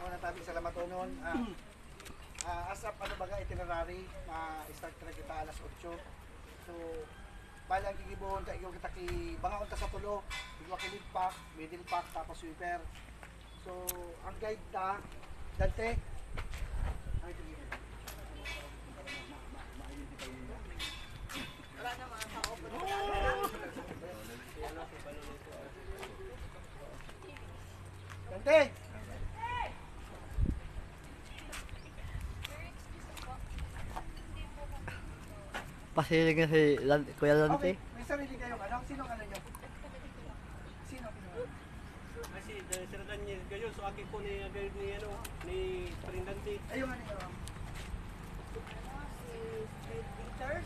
unang tabi sa Lamatonon. As up, ano baga, itinerary, start na kita alas 8. So, balang gigibuhon tayo kita ki bangaon ta sa tulo, igwa ki lead pack, middle pack, tapos sweeper. So, ang guide ta, Dante. Ay, Wala na mga tao po. Dante! Pasilig na si Kuya Lante. Okay, may sarili kayong ano? Sino ano nyo? Sino? Kasi Sir Daniel kayo, so akin po ni Prindante. Ayun ano nyo. Peter?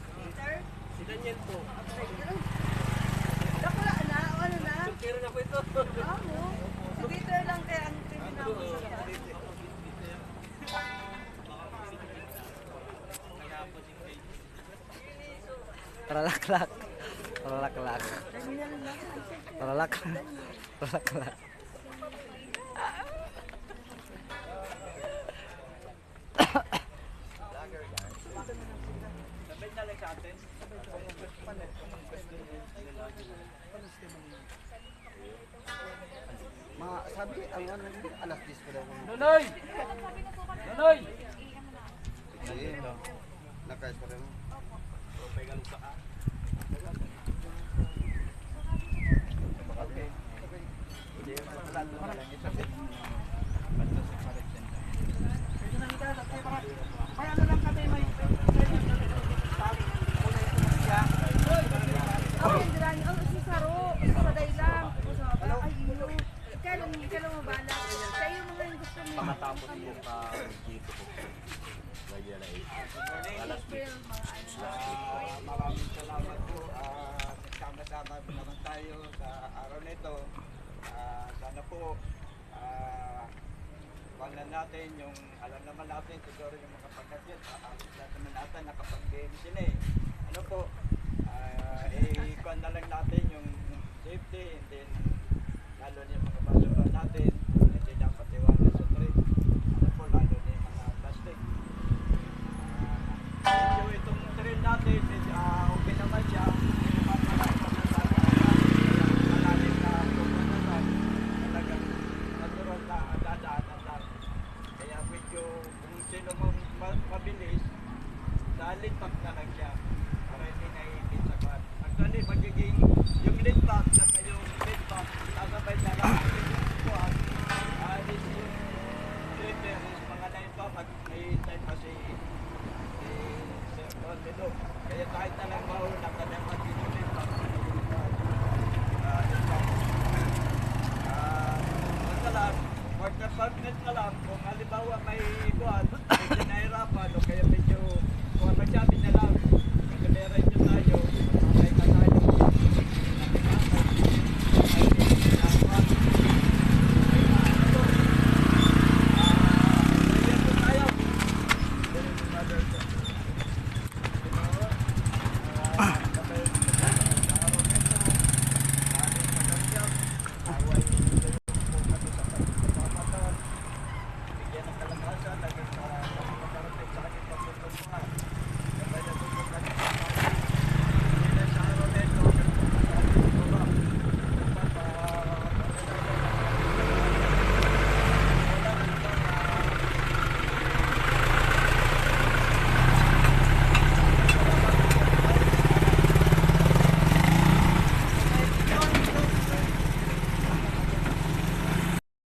Si Daniel po. Wala na, ano na? Pero na po ito. Amo. Si Peter lang kaya ang tinawag sa kanya. Paralaklak. Paralaklak. Paralaklak. Paralaklak. Sabay na lang sa atin. Sabi, ang ano nyo, alas 10 ko daw. Nonoy! Nonoy! Ayun, no. Nakais pa rin. Okay, ganun sa A. Okay. Hindi, matalado na lang ito. May ano lang kami, may Okay, dirani. Ang si Saro, sa daylang. Ay, yun. Ikaw mo bala. Kayo mga yung gusto mo. Matapos mo pa dito po. Lagi na Maraming salamat po. Nagsama-sama naman tayo sa araw na ito. Sana po wala natin yung alam naman natin siguro yung mga pagkakit. Lahat naman natin nakapag-game sila eh. Ano po, ikuan na lang natin yung safety and then lalo na yung mga basura natin. Hindi dapat iwanan sa trip. Ano po, lalo na yung mga plastic. Medyo itong trail natin, medyo okay naman siya. Hindi naman malalim na naman. Talagang natural na dadaanan lang. Kaya medyo kung sino mabilis, lead pack na lang siya. Para hindi naiipit sa kwan. Actually, magiging yung lead pack na kayong lead pack, sasabay na lang yung kwan. This yung sweeper, mga 9 pa, may time pa si kaya kahit na lang mauna ka na mag-inulit pa. Basta lang, partner ka lang, kung halimbawa may ikuan, medyo nahirapan o kaya medyo kung magsabi na lang,